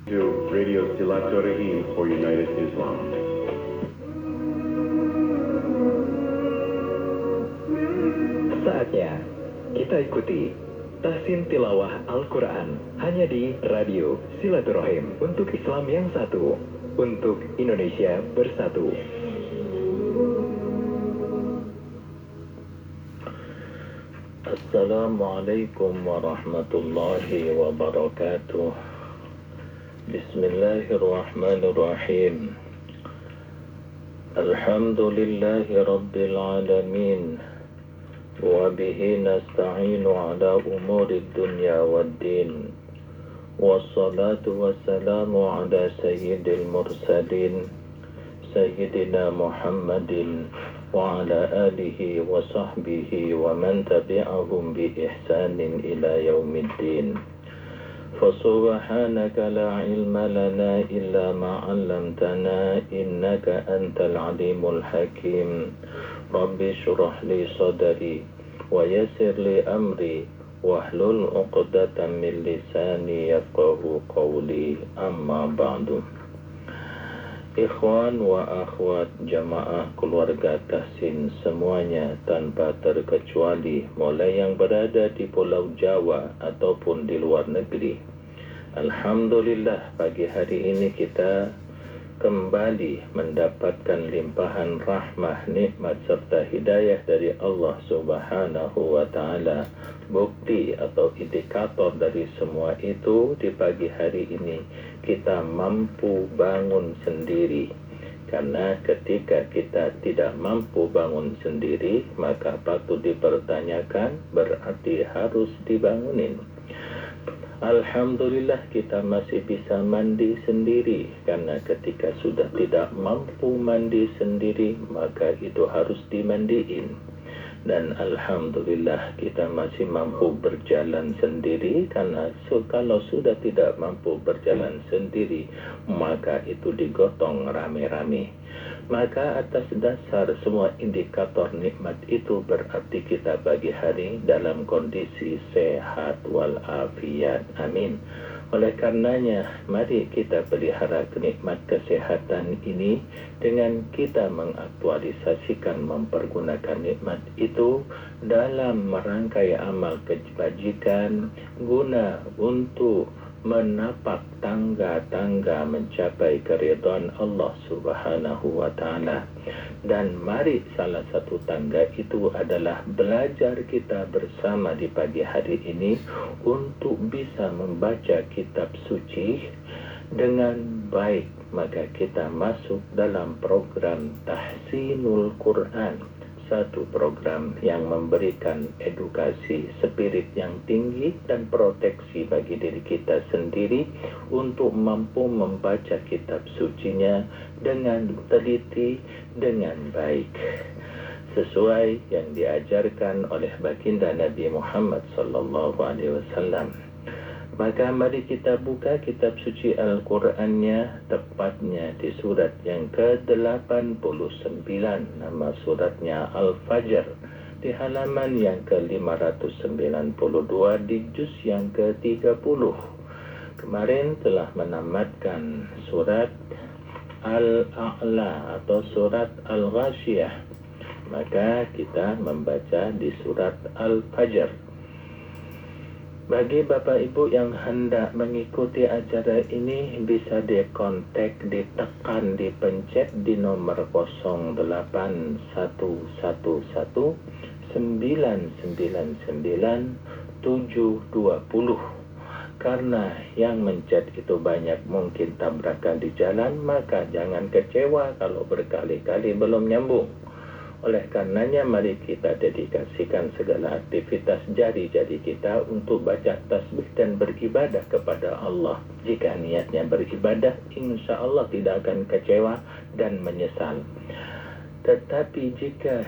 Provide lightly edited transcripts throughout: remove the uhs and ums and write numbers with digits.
To Radio Silaturahim for United Islam. Saatnya kita ikuti tahsin tilawah Al-Quran hanya di Radio Silaturahim untuk Islam yang satu, untuk Indonesia bersatu. Assalamualaikum warahmatullahi wabarakatuh. Bismillahirrahmanirrahim. Alhamdulillahi rabbil alamin. Wa bihi nasta'inu ala umuri dunya waddin. Wassalatu wassalamu ala sayyidil mursalin Sayyidina Muhammadin wa ala alihi wa sahbihi wa man tabi'ahum bi ihsanin ila yaumiddin. Fasubhanaka la ilma lana illa ma 'allamtana innaka antal alimul hakim. Rabbi shrah li sadri wa yassir li amri wahlul 'uqdatam min lisani yafqahu qawli. Amma ba'du. Ikhwan wa akhwat jamaah keluarga tahsin semuanya tanpa terkecuali, mulai yang berada di Pulau Jawa ataupun di luar negeri. Alhamdulillah, pagi hari ini kita kembali mendapatkan limpahan rahmah, nikmat serta hidayah dari Allah Subhanahu wa ta'ala. Bukti atau indikator dari semua itu, di pagi hari ini kita mampu bangun sendiri. Karena ketika kita tidak mampu bangun sendiri, maka patut dipertanyakan, berarti harus dibangunin. Alhamdulillah kita masih bisa mandi sendiri, karena ketika sudah tidak mampu mandi sendiri, maka itu harus dimandiin. Dan alhamdulillah kita masih mampu berjalan sendiri, karena kalau sudah tidak mampu berjalan sendiri, maka itu digotong rame-rame. Maka atas dasar semua indikator nikmat itu, berarti kita pagi hari dalam kondisi sehat walafiat. Amin. Oleh karenanya, mari kita pelihara kenikmat kesehatan ini dengan kita mengaktualisasikan, mempergunakan nikmat itu dalam merangkai amal kebajikan guna untuk menapak tangga-tangga mencapai keridhaan Allah Subhanahu wa ta'ala. Dan mari salah satu tangga itu adalah belajar kita bersama di pagi hari ini untuk bisa membaca kitab suci dengan baik. Maka kita masuk dalam program Tahsinul Quran, satu program yang memberikan edukasi spirit yang tinggi dan proteksi bagi diri kita sendiri untuk mampu membaca kitab sucinya dengan teliti, dengan baik, sesuai yang diajarkan oleh baginda Nabi Muhammad sallallahu alaihi wasallam. Maka mari kita buka kitab suci Al-Qur'annya, tepatnya di surat yang ke-89, nama suratnya Al-Fajr, di halaman yang ke-592 di juz yang ke-30. Kemarin telah menamatkan surat Al-A'la atau surat Al-Ghashiyah. Maka kita membaca di surat Al-Fajr. Bagi Bapak Ibu yang hendak mengikuti acara ini, bisa dikontak, ditekan, dipencet di nomor 0811999720. Karena yang mencet itu banyak, mungkin tabrakan di jalan, maka jangan kecewa kalau berkali-kali belum nyambung. Oleh karenanya, mari kita dedikasikan segala aktivitas jari-jari kita untuk baca tasbih dan beribadah kepada Allah. Jika niatnya beribadah, insya Allah tidak akan kecewa dan menyesal. Tetapi jika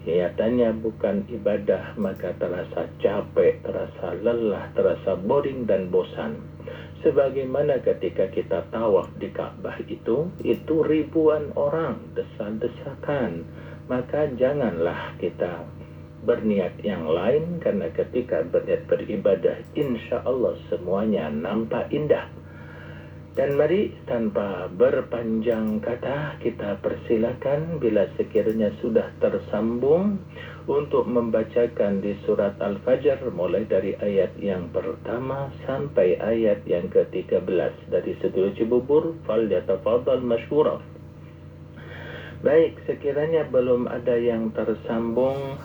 niatannya bukan ibadah, maka terasa capek, terasa lelah, terasa boring dan bosan. Sebagaimana ketika kita tawaf di Ka'bah itu ribuan orang, desak-desakan. Maka janganlah kita berniat yang lain, karena ketika berniat beribadah, insya Allah semuanya nampak indah. Dan mari tanpa berpanjang kata kita persilakan bila sekiranya sudah tersambung untuk membacakan di surat Al-Fajr mulai dari ayat yang pertama sampai ayat yang ke-13 dari Studio Cibubur. Falyatafadhal masykurah. Baik, sekiranya belum ada yang tersambung,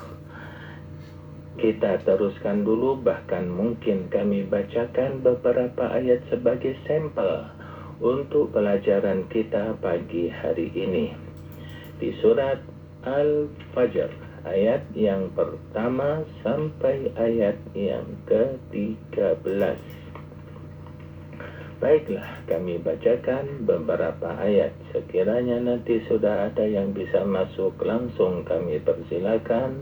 kita teruskan dulu, bahkan mungkin kami bacakan beberapa ayat sebagai sampel untuk pelajaran kita pagi hari ini. Di surat Al-Fajr, ayat yang pertama sampai ayat yang ke-13. Baiklah, kami bacakan beberapa ayat. Sekiranya nanti sudah ada yang bisa masuk, langsung kami persilakan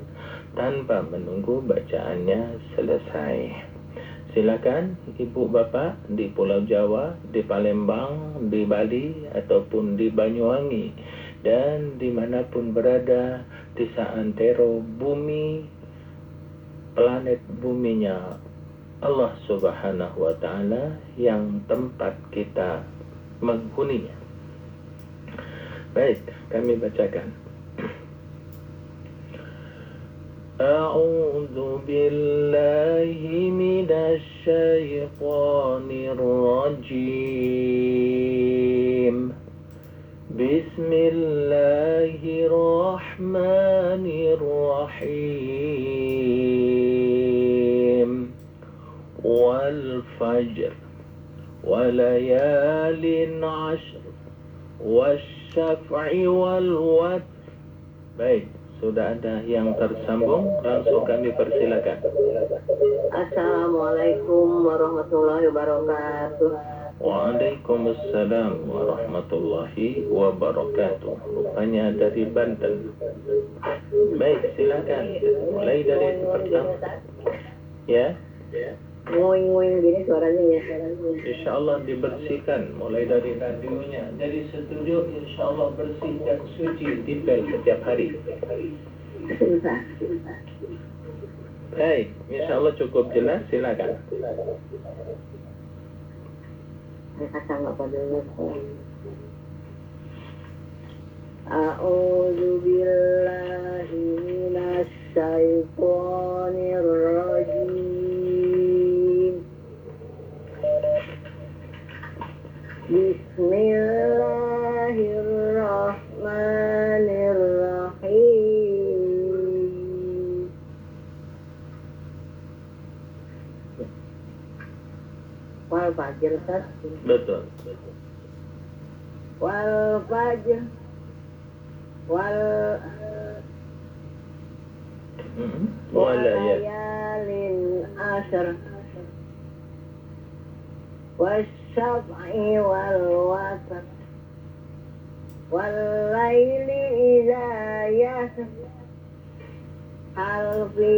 tanpa menunggu bacaannya selesai. Silakan Ibu Bapak di Pulau Jawa, di Palembang, di Bali, ataupun di Banyuwangi, dan dimanapun berada di seantero bumi, planet buminya Allah Subhanahu wa Ta'ala yang tempat kita menghuninya. Baik, kami bacakan. A'udzu billahi minasy syaithanir rajim. Bismillahirrahmanirrahim. Wal fajr walayalin 'ashr wasyaf'i wal watr. Baik, sudah ada yang tersambung, langsung kami persilakan. Assalamualaikum warahmatullahi wabarakatuh. Waalaikumsalam warahmatullahi wabarakatuh. Rupanya dari Banten. Baik, silakan. Mulai dari pertama. Ya. Nguing-nguing gini suaranya ya. Insya Allah dibersihkan mulai dari radionya. Dari studio insya Allah bersih dan suci dipel setiap hari. Susah. Baik, insya Allah cukup jelas, silakan. Kacang apa dulu? A'udzu billahi minasy syaithanir rajim. Bismillahirrahmanirrahim. Wal fajr, Ustaz. Betul. Wal fajr. Walayalin ashr. Wasyaf'i wal watr. Wallaili idza yasr. Hal fi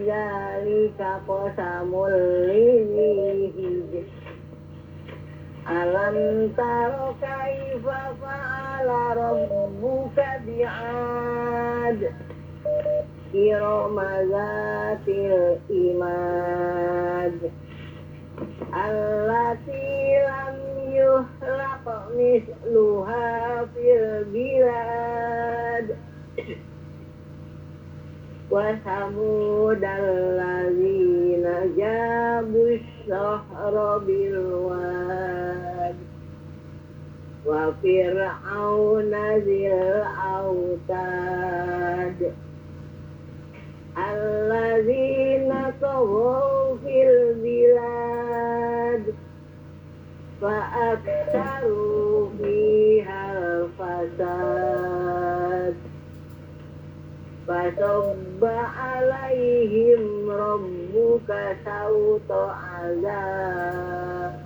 dzalika qasamul lizi hijr. Alam taro kaifa fa'ala rabbuka bi'ad. Irama zatil imad. Allati lam yuhlaq misluha fil bilad. Wa samudal ladzina jabu syahra bil wad. Wa fir'auna zil autad. Alladzina taghaw fil bilad. Fa'aktsaru fihal fasad. Fasabba alaihim rabbuka sawta azab.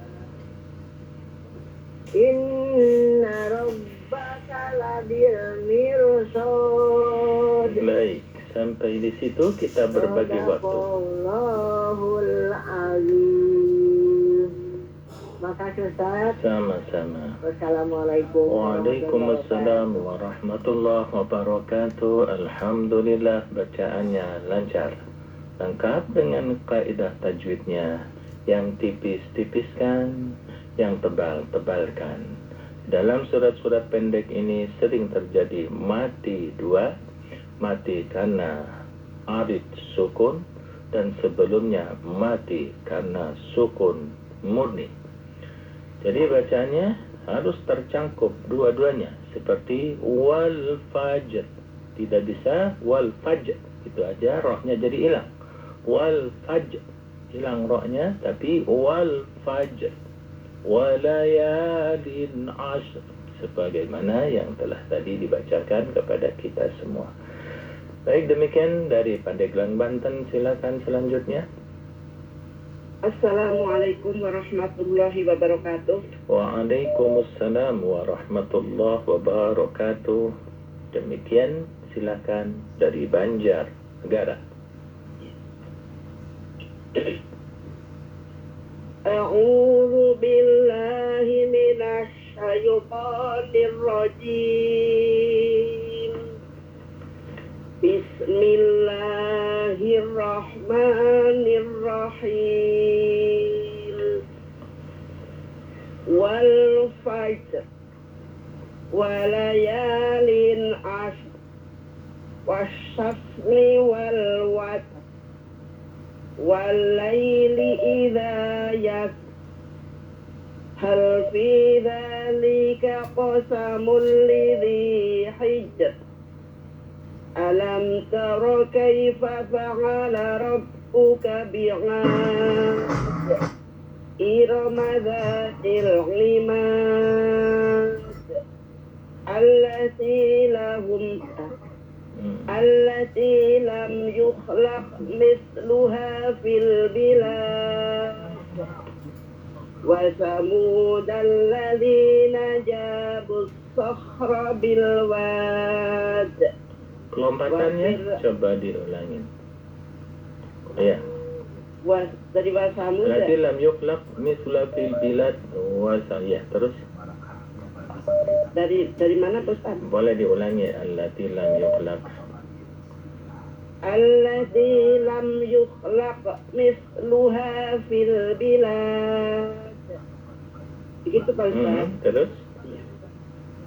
Inna rabbaka labil mirsad. Baik, sampai di situ kita berbagi waktu. Sadaqallahul azim. Makasih Ustaz. Sama-sama. Wassalamualaikum Waalaikumsalam warahmatullahi wabarakatuh. Alhamdulillah, bacaannya lancar, lengkap dengan kaidah tajwidnya yang tipis-tipiskan, yang tebal-tebalkan. Dalam surat-surat pendek ini sering terjadi mati dua, mati karena arid sukun, dan sebelumnya mati karena sukun murni. Jadi bacanya harus tercangkup dua-duanya, seperti wal fajr. Tidak bisa wal fajr, itu aja rohnya jadi hilang. Wal fajr, hilang rohnya, tapi wal fajr. Walayalin ashr, sebagaimana yang telah tadi dibacakan kepada kita semua. Baik, demikian dari Pandeglang, Banten. Silakan selanjutnya. Assalamualaikum warahmatullahi wabarakatuh. Waalaikumsalam warahmatullahi wabarakatuh. Demikian, silakan dari Banjar Negara. A'udzu billahi minasy syaithanir rajim. Bismillahirrahmanirrahim. Wal fajr walayalin ashr wasyaf'i wal watr wal laili idza yasr hal fi dzalika qasamul lidzi hijr alam tara kaifa fa'ala rabbuka bi'ad irama dzatil imad allati lam yukhlaq mithluha fil bilad wa samud alladzina jabu as-sakhra bil wad. Kelompatannya coba diulangin. Ya. Dari Wasamud. Berarti lam yukhlaq mithla fil bilad wa ya, terus. Dari mana Ustaz? Boleh diulangi. Allati lam yukhlaq. Allati lam yukhlaq mithluha fil bilad. Begitu Pak Ustaz. Terus.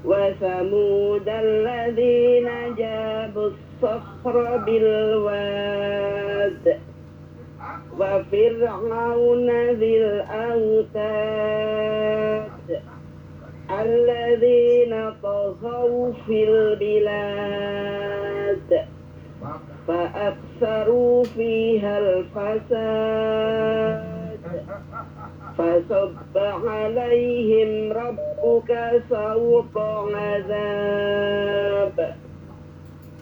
Wa samud alladzina jabu as-sakhra bil wad wa fir'auna dzil autad alladzina taghaw fil bilad fa aktsaru fiha al-fasad fasabba 'alaihim rabbuka sawta 'adzab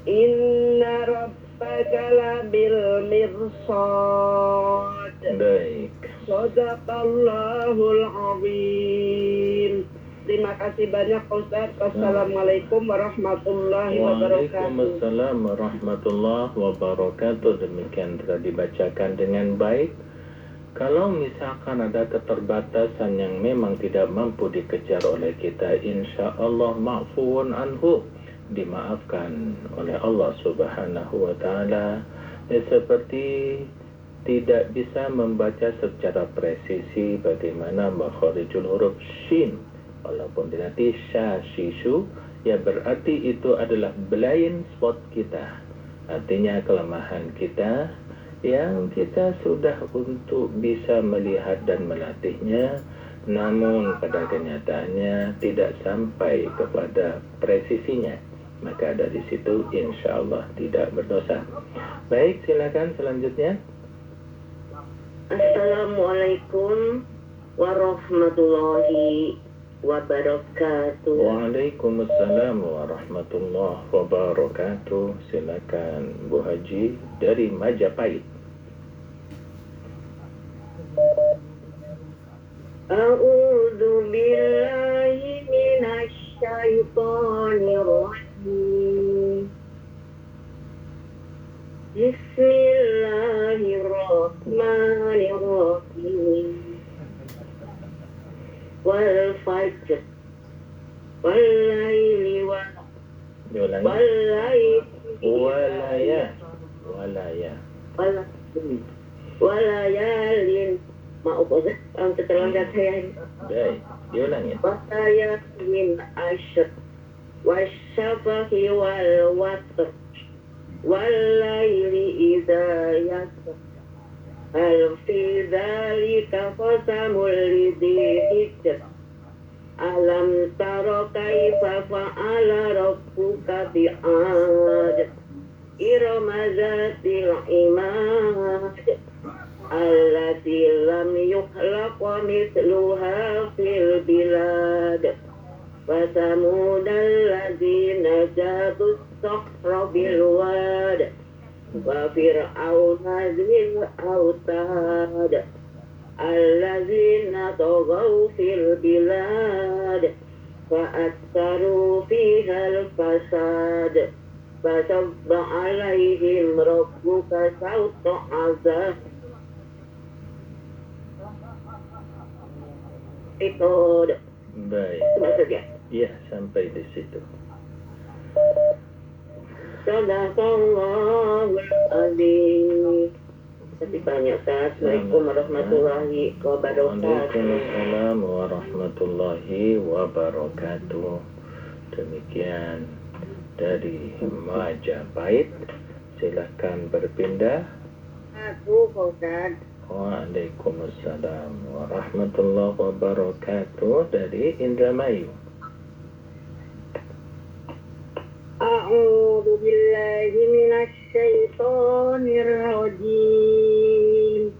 inna rabbaka labil mirsad. Baik. Shadaqallahul azim. Terima kasih banyak Ustaz. Wassalamualaikum warahmatullahi wabarakatuh. Waalaikumsalam warahmatullahi wabarakatuh. Demikian telah dibacakan dengan baik. Kalau misalkan ada keterbatasan yang memang tidak mampu dikejar oleh kita, insya Allah ma'fuun anhu, dimaafkan oleh Allah Subhanahu wa Ta'ala. Seperti tidak bisa membaca secara presisi bagaimana makharijul huruf shin, walaupun nanti sya shishu, ya berarti itu adalah blind spot kita, artinya kelemahan kita yang kita sudah untuk bisa melihat dan melatihnya, namun pada kenyataannya tidak sampai kepada presisinya, maka dari situ insya Allah tidak berdosa. Baik, silakan selanjutnya. Assalamualaikum warahmatullahi wabarakatuh. Waalaikumsalam warahmatullahi wabarakatuh. Silakan Bu Haji dari Majapahit. A'udzu billahi minasy syaithanir rajim. Bismillahirrahmanirrahim. Wal fajr wal laili wal Walaya. walayalin maaf Ustaz, terlambat saya. Baik, diulangin. Wasaya min asyr wasyafahi wal watr wal laili idza yasr hal fi dzalika qasamul lidhi hijr alam tara kaifa fa'ala rabbuka bi'ad irama zatil imad allati lam yukhlaq mithluha fil bilad wa samudal ladzina jabu sakhra bil wad wa fir'auna dzil autad alladzina taghaw fil bilad fa aktsaru fiha al fasad fasabba alaihim rabbuka sawta azab. Itu Baik. maksudnya. Iya, sampai di situ. Sadaqallahul azim. Terima banyak. Assalamualaikum warahmatullahi wabarakatuh. Waalaikumsalam warahmatullahi wabarakatuh. Demikian dari Majapahit. Silakan berpindah. Aku Ustaz. Waalaikumsalam warahmatullahi wabarakatuh dari Indramayu. A'udzu billahi minasy syaithanir rajim.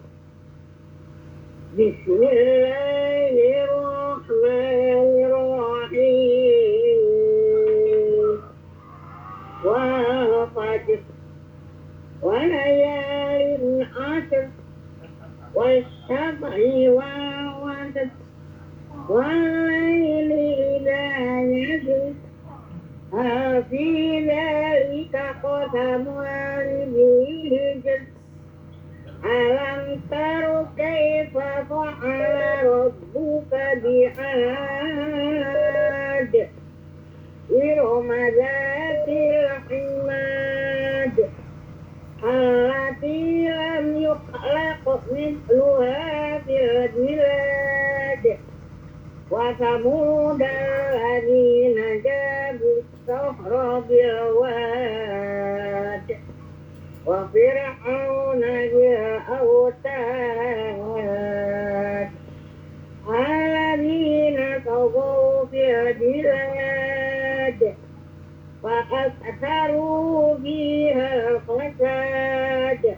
Bismillahirrahmanirrahim. Wa fajr wa layalin ashr wasyafa'i wal watr wal laili idza yasr fi dzalika qasamul lidhi alam taru kaifa fa'ala rabbuka bi'ad irama zatil imad allati lam yukhlaq mithluha fil bilad wa samudal ladzina jabu sakhra bil wad wa fir'auna dzil autad alladzina taghaw fil bilad wa aktharu fiha al-fasad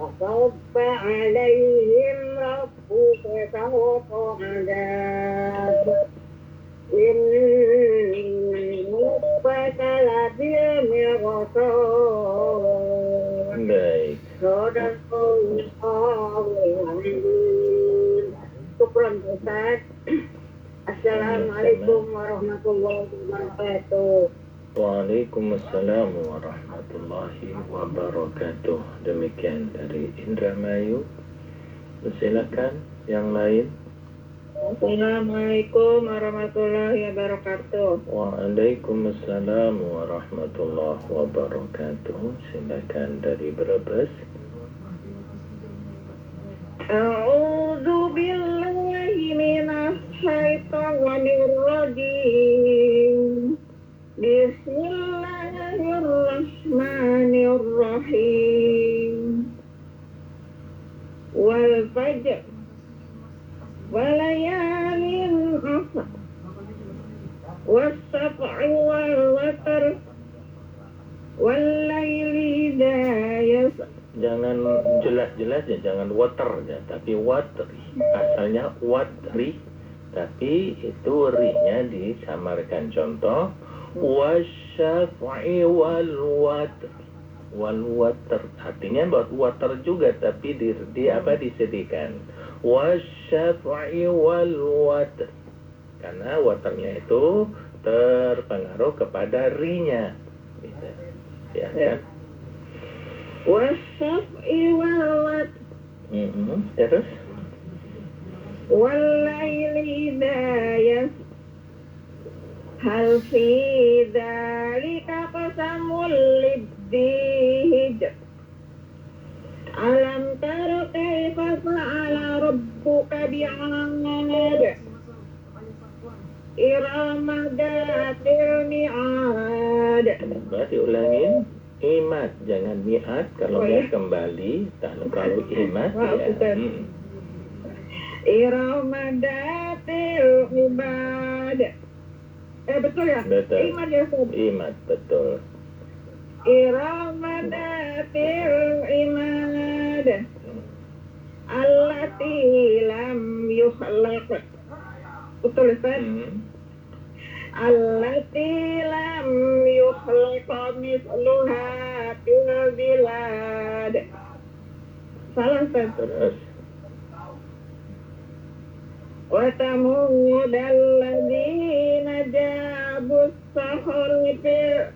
wa sabba alaihim rabbuka sawta adab inni rabbaka labil mirsad. Baik. Syukran Ustaz. Assalamualaikum warahmatullahi wabarakatuh. Waalaikumsalam warahmatullahi wabarakatuh. Demikian dari Indramayu. Silakan yang lain. Assalamualaikum warahmatullahi wabarakatuh. Waalaikumsalam warahmatullahi wabarakatuh. Silakan dari Brebes. A'udzu billahi minasy syaithanir rajim. Bismillahirrahmanirrahim. Wal fajr walayalin ashr was-sab'i wal watr wal laili idza yasr. Jangan jelas-jelas ya, jangan water ya, tapi watri. Asalnya watri, tapi itu ri-nya disamarkan. Contoh, wasyafa'i wal watr. Wal watr artinya buat water juga, tapi disedikan. Wasyafa'i wal watr. Karena waternya itu terpengaruh kepada ri-nya. Gitu. Ya kan? Wasyafa'i wal watr Terus? wal laili idza yasr hal fi dzalika qasamul lidhi alam tara kaifa fa'ala rabbuka mi'ad. Irama datil mi'ad. Berarti ulangin imad, jangan mi'ad. Kalau Oh, dia ya. kembali, kalau imad Maaf, ya. Ustaz. Irama datil mi'ad. Betul ya? Betul. Imad ya, Ustaz. Imad, betul. Irama datil imad. Allati lam yukhlaq. Betul, Ustaz? Allati lam yukhlaq misluha fil bilad. Salah, Ustaz. Terus. Wa tamud alladzina jabus sahri fil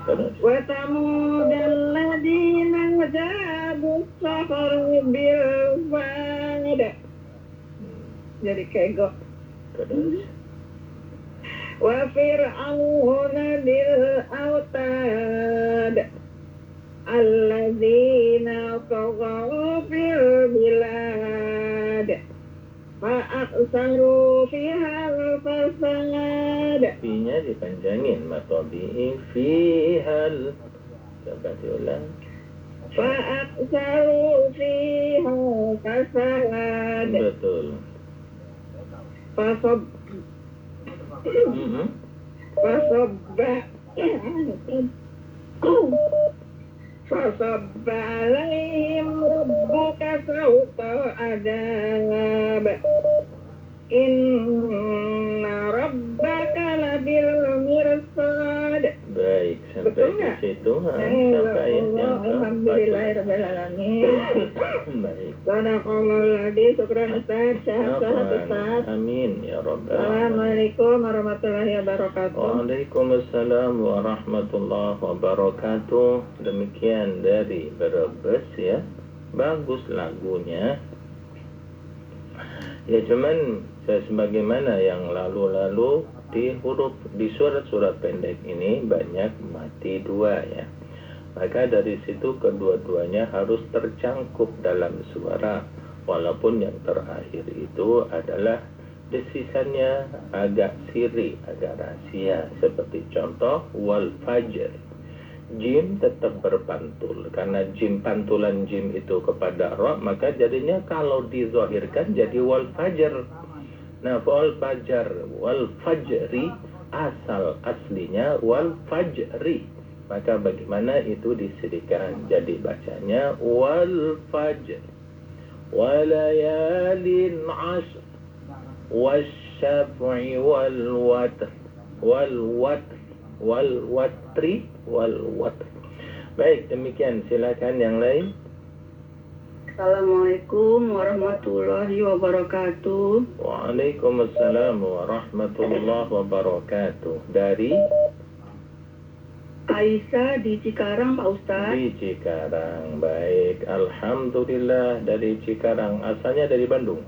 Terus. wa tamud alladzina jabus sahri bil wad. Jadi kego. Terus. Wa fir'auna bil autad alladzina taghaw fil bilad fa'aksaru fiha al-fasad. Fi-nya dipanjangin, matobi'i fihal. Coba diulang. Fa'aksaru fiha al-fasad. Betul. Fasabba Fasabba alaihim rabbuka sawta adab. Inna rabbaka labil mirsad. Baik, sampai Betul di nggak? situ. Sampai ayat yang Alhamdulillahirrahmanirrahim. Baik. Sadaqallahul adzim. Syukran Ustaz. Sehat-sehat Ustaz. Amin ya rabbal alamin. Assalamualaikum warahmatullahi wabarakatuh. Waalaikumsalam warahmatullahi wabarakatuh. Demikian dari Brebes ya. Bagus lagunya. Ya cuman sebagaimana yang lalu-lalu di surat-surat pendek ini banyak mati dua ya. Maka dari situ kedua-duanya harus tercangkup dalam suara. Walaupun yang terakhir itu adalah desisannya agak siri, agak rahasia. Seperti contoh wal fajr. Jim tetap berpantul. Karena jim, pantulan jim itu kepada ra, maka jadinya kalau dizahirkan jadi wal fajr. Nah, wal fajri aslinya wal fajri. Maka bagaimana itu disirikan? Jadi bacanya wal fajr walayalin ashr wasyaf'i wal watr wal watri. Baik, demikian. Silakan yang lain. Assalamualaikum warahmatullahi wabarakatuh. Waalaikumsalam warahmatullahi wabarakatuh. Dari Aisyah di Cikarang, Pak Ustadz. Di Cikarang. Baik, alhamdulillah dari Cikarang. Asalnya dari Bandung?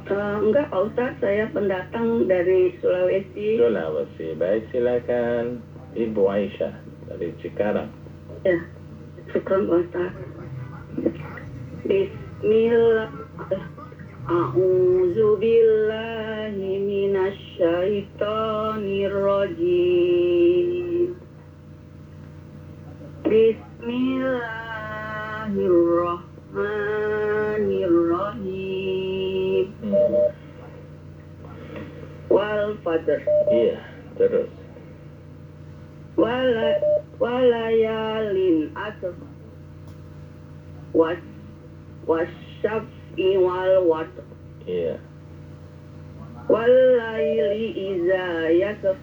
Enggak, Pak Ustadz, saya pendatang dari Sulawesi. Sulawesi. Baik, silakan Ibu Aisyah dari Cikarang. Ya, syukran Pak Ustadz. Bismillah. A'udzu billahi minasyaitonir rajim. Bismillahirrahmanirrahim. Wal fajr. Iya, terus. Walayalin asr. Wasyaf'i wal watr. Iya. Walaili iza yasr.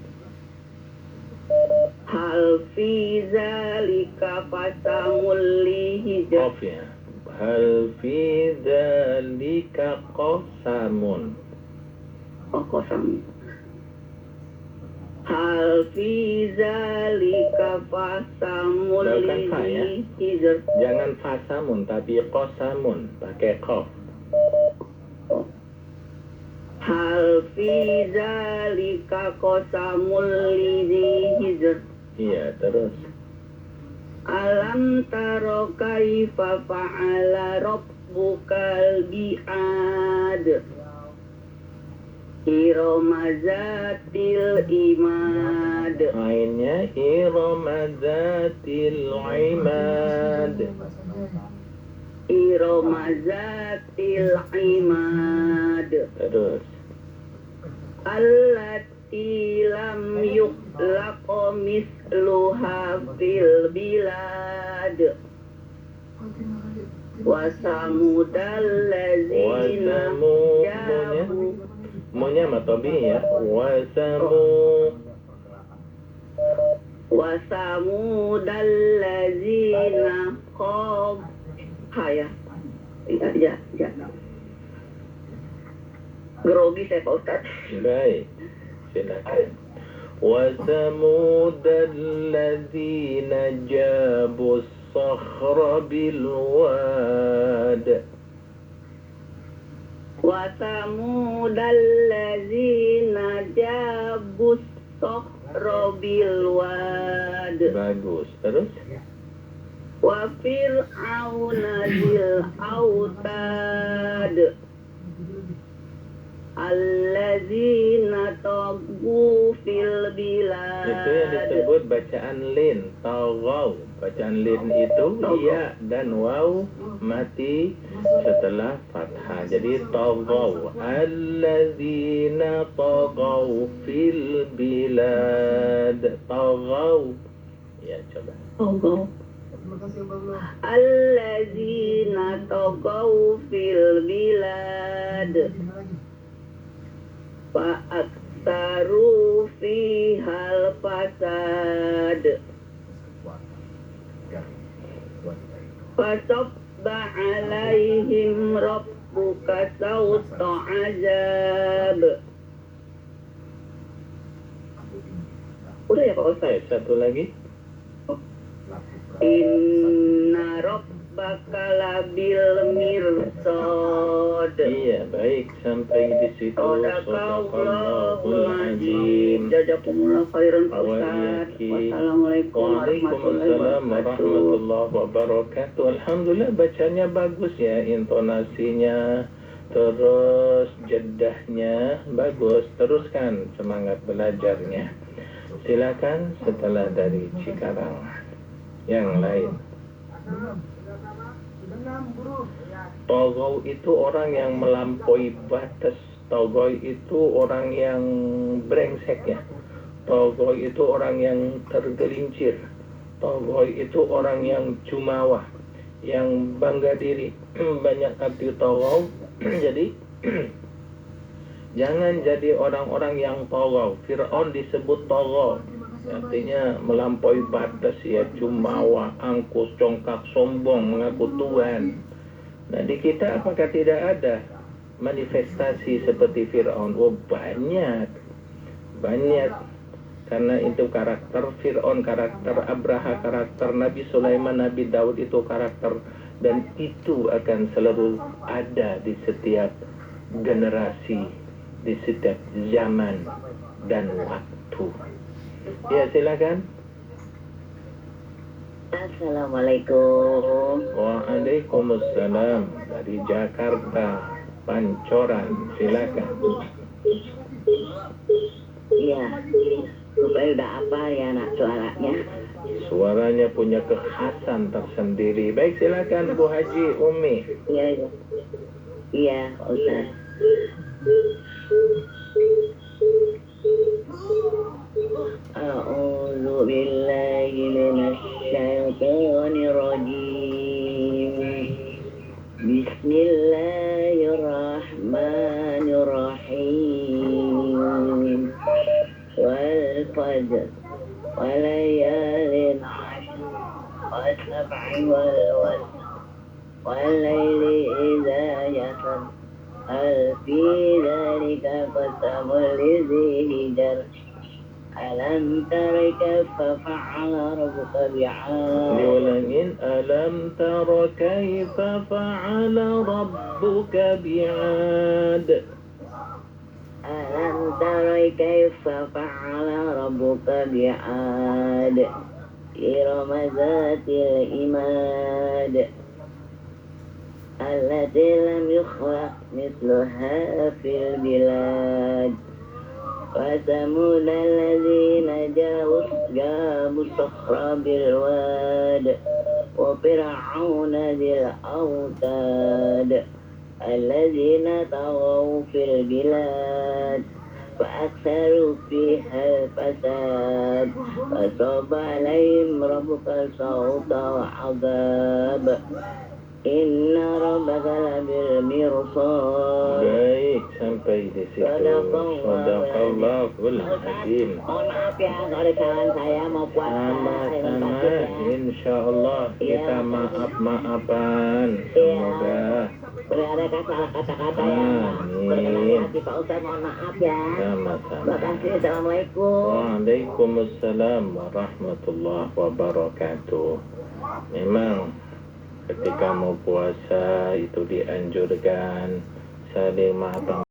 Hal fi zalika fasamul lihijab. Qaf ya. Hal fi dzalika qasamun. Qasam. Hal fi zalika fasamul Bukan fa ya. lihijab. Jangan fasamun tapi qasamun, pakai qaf. Hal fi zalika qasamul lihijab. Iya, terus. Alam taro kaifa fa'ala rabbukal bi'ad. Irama zatil imad. Ainnya Irama zatil imad. Irama zatil imad. Terus. Allati lam yukhlaq misluha fil bilad. Wa samudal ladzina jabu. Munya matobi ya. Wa samudal ladzina qab. Ya. Grogi saya Pak Ustaz. Baik, silakan. Wa samudal ladzina jabu sakhra bil wad. Wa samudal ladzina jabu sakhra bil wad. Bagus. Terus? Wa fir'auna zil autad. Alladzina taghu fil bilad. Itu yang disebut bacaan lin, tagaw. Bacaan lin itu iya dan waw mati setelah fathah. Jadi tagaw. Alladzina tagaw fil bilad. Tagaw. Ya, coba. Taghaw. Alladzina taghaw fil bilad. Fa aktsaru fihal fasad. Fasabba alaihim rabbuka sawta azab. Udah ya Pak Ustaz? Satu lagi. Inna rabbaka labil mirsad. Iya, baik, sampai di situ. Shadaqallahul azim. Jazakumullah khairan Pak Ustaz. Wassalamualaikum Waalaikumsalam warahmatullahi wabarakatuh. Alhamdulillah bacanya bagus ya, intonasinya, terus jedahnya bagus. Teruskan semangat belajarnya. Silakan setelah dari Cikarang yang lain. Togoy itu orang yang melampaui batas. Togoy itu orang yang brengsek ya. Togoy itu orang yang tergelincir. Togoy itu orang yang jumawa, yang bangga diri. Banyak arti togoy. Jadi jangan jadi orang-orang yang togoy. Fir'aun disebut togoy, artinya melampaui batas ya, jumawa, angkus, congkak, sombong, mengaku Tuhan. Nah, di kita apakah tidak ada manifestasi seperti Fir'aun? Oh, banyak. Karena itu karakter Fir'aun, karakter Abraha, karakter Nabi Sulaiman, Nabi Daud itu karakter, dan itu akan selalu ada di setiap generasi, di setiap zaman dan waktu. Ya, silakan. Assalamualaikum. Waalaikumsalam. Dari Jakarta, Pancoran, silakan. Iya, supaya udah apa ya nak suaranya? Suaranya punya kekhasan tersendiri. Baik, silakan Bu Haji Umi. Iya. Iya, Ustaz. A'udzu billahi minasy syaithanir rajim. Bismillahirrahmanirrahim. Wal fajr wa layalin 'ashr wa sab'i wal wasr wal layli idza yasr hal fi dzalika qasamul lidzi hijar. Alam tara kaifa fa'ala rabbuka bi'ad. Diulangin. Alam tara kaifa fa'ala rabbuka bi'ad. Alam tara kaifa fa'ala rabbuka bi'ad. Irama zatil imad. التي لم يخلق مثلها في البلاد وثمود الذين جابوا الصخر بالواد وفرعون ذي الأوتاد الذين طغوا في البلاد فأكثروا فيها الفساد فصب عليهم ربك صوت عذاب إن ربك لبالمرصاد. Baik, sampai di situ. Sadaqallahul Azim. Mohon maaf ya kalau ada kesalahan saya mau puasa. Sama-sama, insya Allah kita maaf-maafan. Semoga Boleh ada kata-kata yang berkenan hati Pak Ustaz, mohon maaf ya. sama-sama. Terima kasih. Assalamualaikum. Waalaikumsalam warahmatullahi wabarakatuh. Memang ketika mau puasa itu dianjurkan saling maafkan